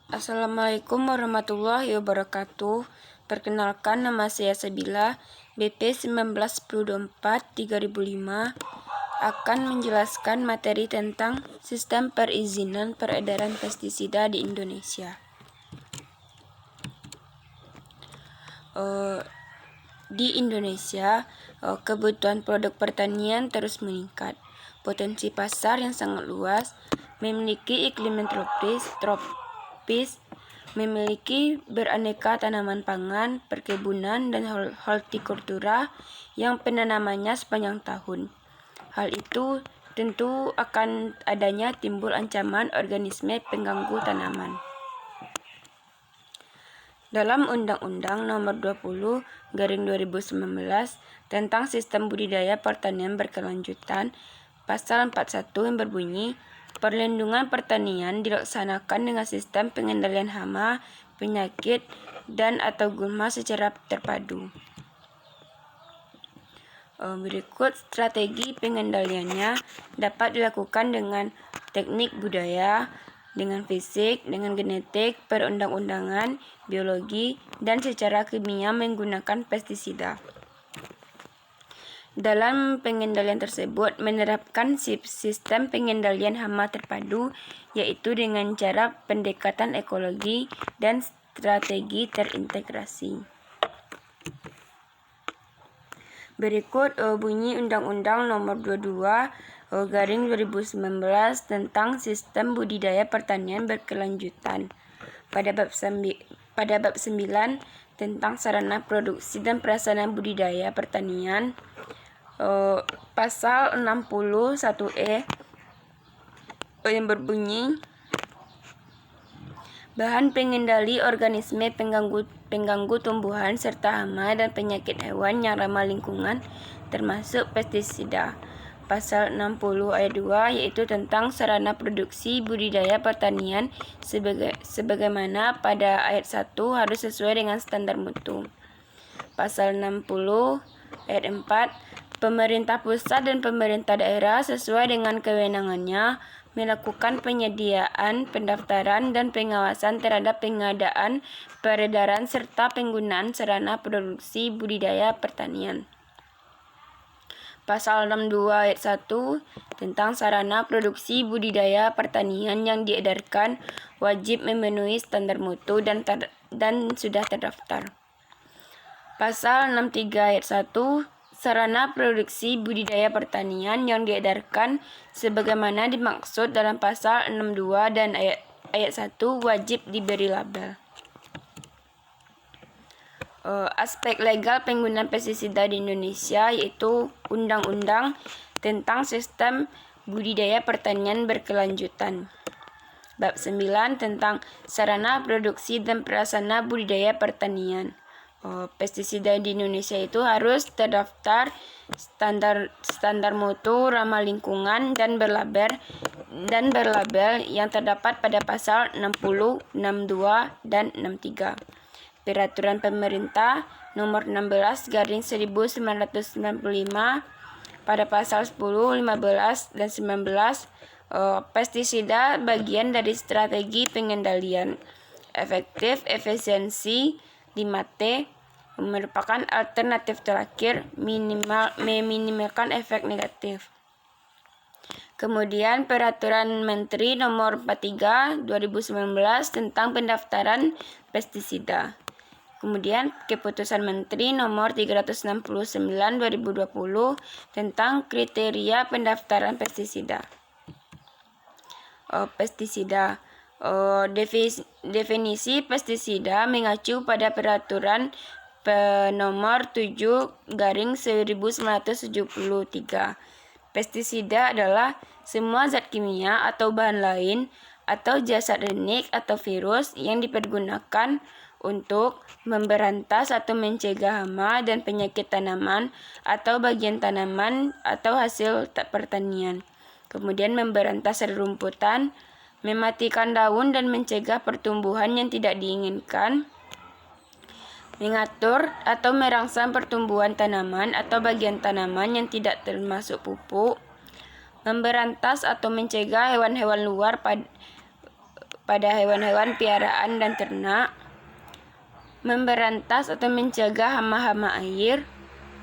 Assalamualaikum warahmatullahi wabarakatuh. Perkenalkan, nama saya Sabila, BP 1924-3005, akan menjelaskan materi tentang sistem perizinan peredaran pestisida di Indonesia. Di Indonesia, kebutuhan produk pertanian terus meningkat. Potensi pasar yang sangat luas, memiliki iklim yang tropis, memiliki beraneka tanaman pangan, perkebunan, dan hortikultura yang penanamannya sepanjang tahun. Hal itu tentu akan adanya timbul ancaman organisme pengganggu tanaman. Dalam Undang-Undang Nomor 20/2019 tentang Sistem Budidaya Pertanian Berkelanjutan, Pasal 41 yang berbunyi, perlindungan pertanian dilaksanakan dengan sistem pengendalian hama, penyakit, dan atau gulma secara terpadu. Berikut strategi pengendaliannya dapat dilakukan dengan teknik budaya, dengan fisik, dengan genetik, perundang-undangan, biologi, dan secara kimia menggunakan pestisida. Dalam pengendalian tersebut menerapkan sistem pengendalian hama terpadu, yaitu dengan cara pendekatan ekologi dan strategi terintegrasi. Berikut bunyi Undang-Undang Nomor 22/2019 tentang Sistem Budidaya Pertanian Berkelanjutan. Pada bab 9 tentang sarana produksi dan prasarana budidaya pertanian, pasal 61E yang berbunyi, bahan pengendali organisme pengganggu tumbuhan serta hama dan penyakit hewan yang ramah lingkungan termasuk pestisida. Pasal 60 ayat 2 yaitu tentang sarana produksi budidaya pertanian sebagaimana pada ayat 1 harus sesuai dengan standar mutu. Pasal 60 ayat 4, pemerintah pusat dan pemerintah daerah sesuai dengan kewenangannya melakukan penyediaan, pendaftaran, dan pengawasan terhadap pengadaan, peredaran, serta penggunaan sarana produksi budidaya pertanian. Pasal 62 ayat 1 tentang sarana produksi budidaya pertanian yang diedarkan wajib memenuhi standar mutu dan sudah terdaftar. Pasal 63 ayat 1 sarana produksi budidaya pertanian yang diedarkan sebagaimana dimaksud dalam pasal 62 dan ayat 1 wajib diberi label. Aspek legal penggunaan pestisida di Indonesia yaitu Undang-Undang tentang Sistem Budidaya Pertanian Berkelanjutan. Bab 9 tentang sarana produksi dan prasarana budidaya pertanian. Pestisida di Indonesia itu harus terdaftar standar mutu, ramah lingkungan, dan berlabel yang terdapat pada pasal 60, 62, dan 63. Peraturan Pemerintah Nomor 16/1995 pada pasal 10, 15, dan 19, pestisida bagian dari strategi pengendalian efektif efisiensi 5T merupakan alternatif terakhir meminimalkan efek negatif. Kemudian Peraturan Menteri Nomor 43/2019 tentang pendaftaran pestisida. Kemudian Keputusan Menteri Nomor 369/2020 tentang kriteria pendaftaran pestisida. Pestisida. Definisi pestisida mengacu pada Peraturan Nomor 7/1973. Pestisida adalah semua zat kimia atau bahan lain atau jasad renik atau virus yang dipergunakan untuk memberantas atau mencegah hama dan penyakit tanaman atau bagian tanaman atau hasil pertanian. Kemudian memberantas rerumputan, mematikan daun dan mencegah pertumbuhan yang tidak diinginkan, mengatur atau merangsang pertumbuhan tanaman atau bagian tanaman yang tidak termasuk pupuk, memberantas atau mencegah hewan-hewan luar pada hewan-hewan piaraan dan ternak, memberantas atau mencegah hama-hama air,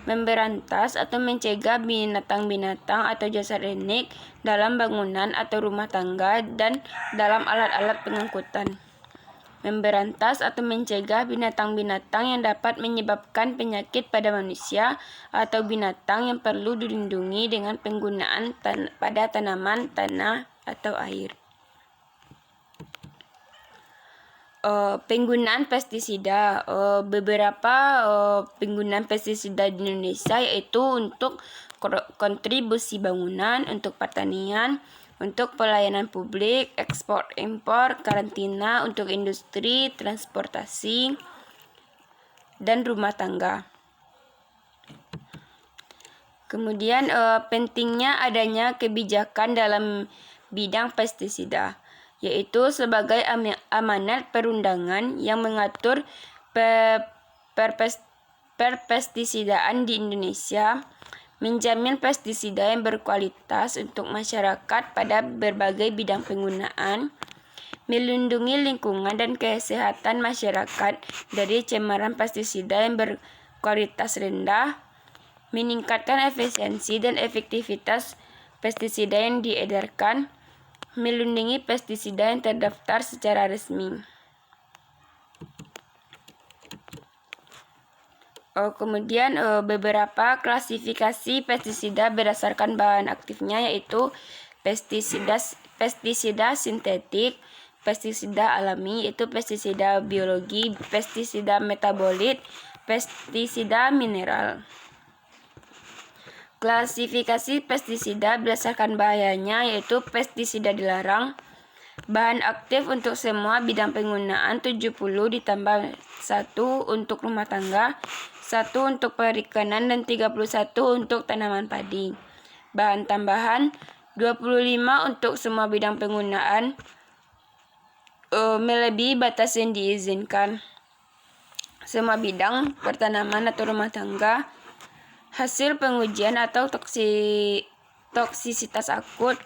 memberantas atau mencegah binatang-binatang atau jasad renik dalam bangunan atau rumah tangga dan dalam alat-alat pengangkutan. Memberantas atau mencegah binatang-binatang yang dapat menyebabkan penyakit pada manusia atau binatang yang perlu dilindungi dengan penggunaan pada tanaman, tanah, atau air. Penggunaan pestisida. Beberapa penggunaan pestisida di Indonesia yaitu untuk kontribusi bangunan, untuk pertanian, untuk pelayanan publik, ekspor impor, karantina, untuk industri, transportasi, dan rumah tangga. Kemudian pentingnya adanya kebijakan dalam bidang pestisida, yaitu sebagai amanat perundangan yang mengatur perpestisidaan di Indonesia, menjamin pestisida yang berkualitas untuk masyarakat pada berbagai bidang penggunaan, melindungi lingkungan dan kesehatan masyarakat dari cemaran pestisida yang berkualitas rendah, meningkatkan efisiensi dan efektivitas pestisida yang diedarkan, melindungi pestisida yang terdaftar secara resmi. Kemudian beberapa klasifikasi pestisida berdasarkan bahan aktifnya yaitu pestisida sintetik, pestisida alami yaitu pestisida biologi, pestisida metabolit, pestisida mineral. Klasifikasi pestisida berdasarkan bahayanya yaitu pestisida dilarang. Bahan aktif untuk semua bidang penggunaan 70 ditambah 1 untuk rumah tangga, 1 untuk perikanan, dan 31 untuk tanaman padi. Bahan tambahan 25 untuk semua bidang penggunaan melebihi batas yang diizinkan. Semua bidang pertanaman atau rumah tangga. Hasil pengujian atau toksisitas akut,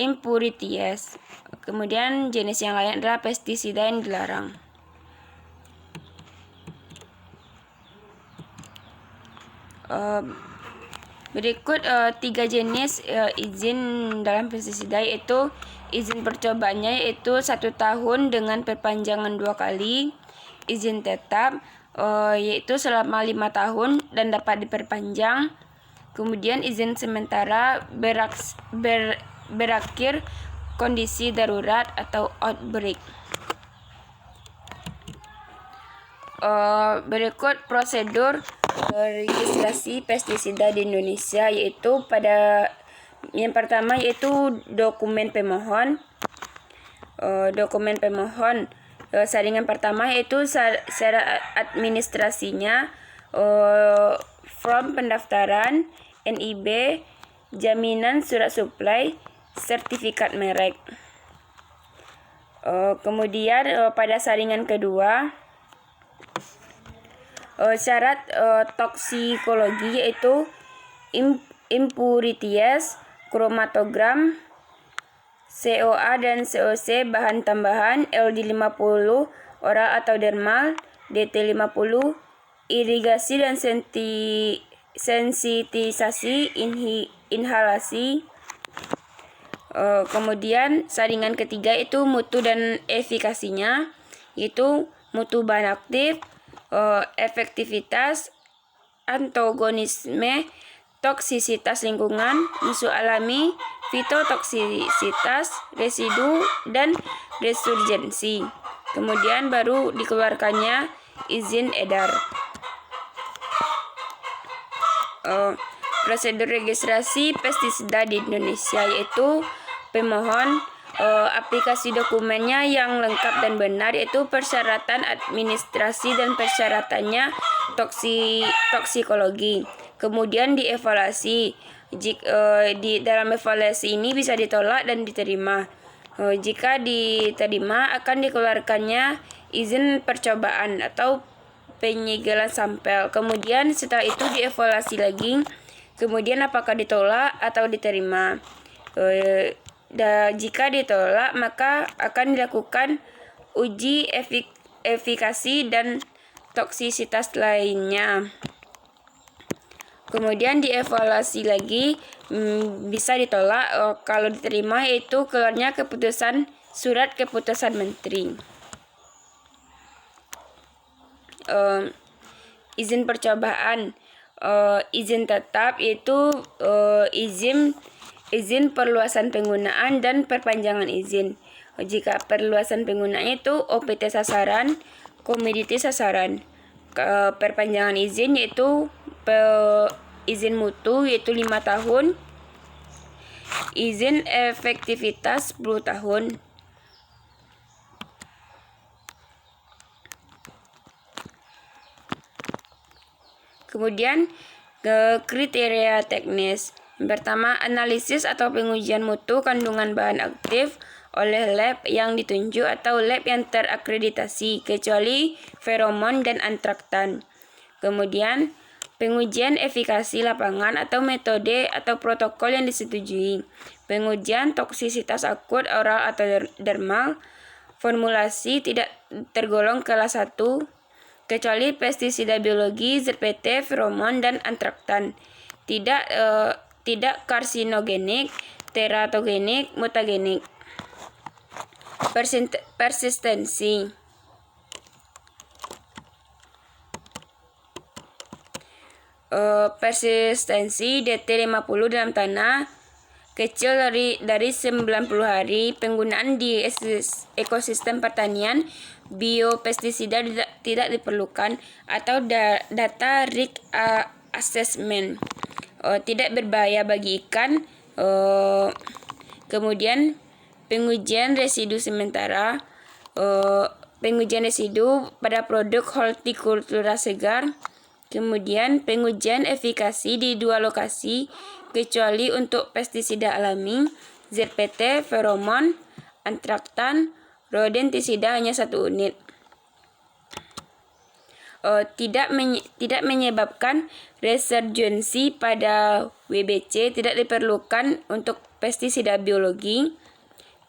impurities. Kemudian jenis yang lain adalah pestisida yang dilarang. Berikut 3 jenis izin dalam pestisida, yaitu izin percobaannya yaitu 1 tahun dengan perpanjangan 2 kali, izin tetap yaitu selama 5 tahun dan dapat diperpanjang, kemudian izin sementara berakhir kondisi darurat atau outbreak. Berikut prosedur registrasi pestisida di Indonesia, yaitu yang pertama yaitu dokumen pemohon. Saringan pertama yaitu syarat administrasinya, form pendaftaran, NIB, jaminan surat suplai, sertifikat merek. Kemudian pada saringan kedua, syarat toksikologi yaitu impurities, kromatogram, COA dan COC, bahan tambahan, LD50 oral atau dermal, DT50, irigasi dan sensitisasi inhalasi. Kemudian saringan ketiga itu mutu dan efikasinya, yaitu mutu bahan aktif, efektivitas, antagonisme, toksisitas lingkungan, musuh alami, fitotoksisitas, residu, dan resurgensi. Kemudian baru dikeluarkannya izin edar. Prosedur registrasi pestisida di Indonesia yaitu pemohon, aplikasi dokumennya yang lengkap dan benar, yaitu persyaratan administrasi dan persyaratannya toksikologi. Kemudian dievaluasi. Di dalam evaluasi ini bisa ditolak dan diterima. Jika diterima akan dikeluarkannya izin percobaan atau penyegelan sampel. Kemudian setelah itu dievaluasi lagi. Kemudian apakah ditolak atau diterima. jika ditolak, maka akan dilakukan uji efikasi dan toksisitas lainnya. Kemudian dievaluasi lagi, bisa ditolak. Kalau diterima, yaitu keluarnya surat keputusan menteri. Izin percobaan, izin tetap yaitu izin perluasan penggunaan dan perpanjangan izin. Jika perluasan penggunaan itu OPT sasaran, komoditi sasaran. Perpanjangan izin yaitu izin mutu yaitu 5 tahun, izin efektivitas 10 tahun. Kemudian kriteria teknis. Yang pertama, analisis atau pengujian mutu kandungan bahan aktif oleh lab yang ditunjuk atau lab yang terakreditasi, kecuali feromon dan antraktan. Kemudian, pengujian efikasi lapangan atau metode atau protokol yang disetujui. Pengujian toksisitas akut, oral atau dermal. Formulasi tidak tergolong kelas 1, kecuali pestisida biologi, ZPT, feromon, dan antraktan. Tidak karsinogenik, teratogenik, mutagenik. Persistensi. Persistensi DT50 dalam tanah kecil dari 90 hari. Penggunaan di ekosistem pertanian, biopestisida tidak diperlukan, atau data risk assessment. Tidak berbahaya bagi ikan. Kemudian pengujian residu sementara, pengujian residu pada produk hortikultura segar. Kemudian pengujian efikasi di 2 lokasi, kecuali untuk pestisida alami, ZPT, feromon, antraktan, rodentisida hanya 1 unit. Tidak menyebabkan resurgensi pada WBC, tidak diperlukan untuk pestisida biologi.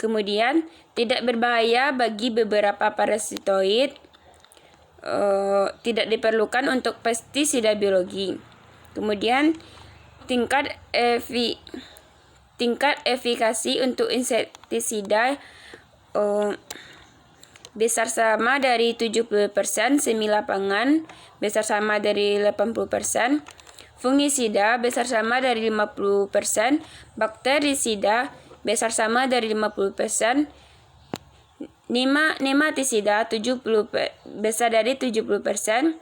Kemudian tidak berbahaya bagi beberapa parasitoid, tidak diperlukan untuk pestisida biologi. Kemudian tingkat efikasi untuk insektisida besar sama dari 70%, semi lapangan besar sama dari 80%, fungisida besar sama dari 50%, bakterisida besar sama dari 50%, nematisida besar dari 70%,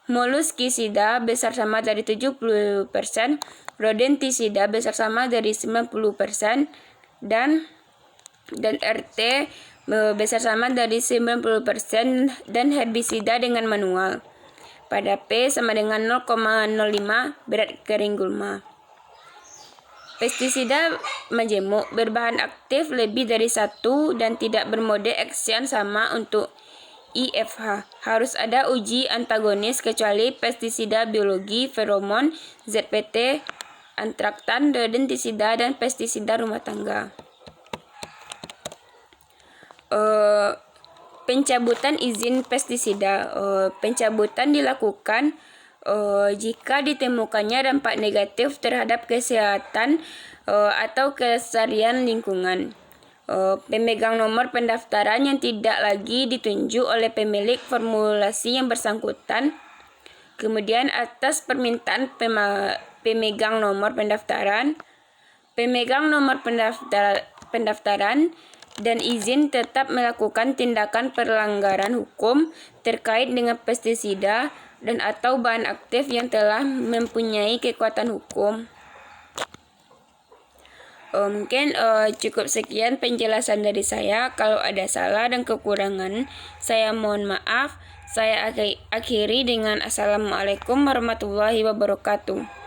moluskisida besar sama dari 70%, rodentisida besar sama dari 90%, dan RT besar sama dari 90%, dan herbisida dengan manual pada P sama dengan 0,05 berat kering gulma. Pestisida majemuk berbahan aktif lebih dari 1 dan tidak bermode action sama untuk IFH. Harus ada uji antagonis kecuali pestisida biologi, feromon, ZPT, antraktan, rodentisida, dan pestisida rumah tangga. Pencabutan izin pestisida. Pencabutan dilakukan jika ditemukannya dampak negatif terhadap kesehatan atau kelestarian lingkungan. Pemegang nomor pendaftaran yang tidak lagi ditunjuk oleh pemilik formulasi yang bersangkutan. Kemudian atas permintaan pemegang nomor pendaftaran, pemegang nomor pendaftaran dan izin tetap melakukan tindakan pelanggaran hukum terkait dengan pestisida dan atau bahan aktif yang telah mempunyai kekuatan hukum. Mungkin cukup sekian penjelasan dari saya. Kalau ada salah dan kekurangan, saya mohon maaf. Saya akhiri dengan Assalamualaikum warahmatullahi wabarakatuh.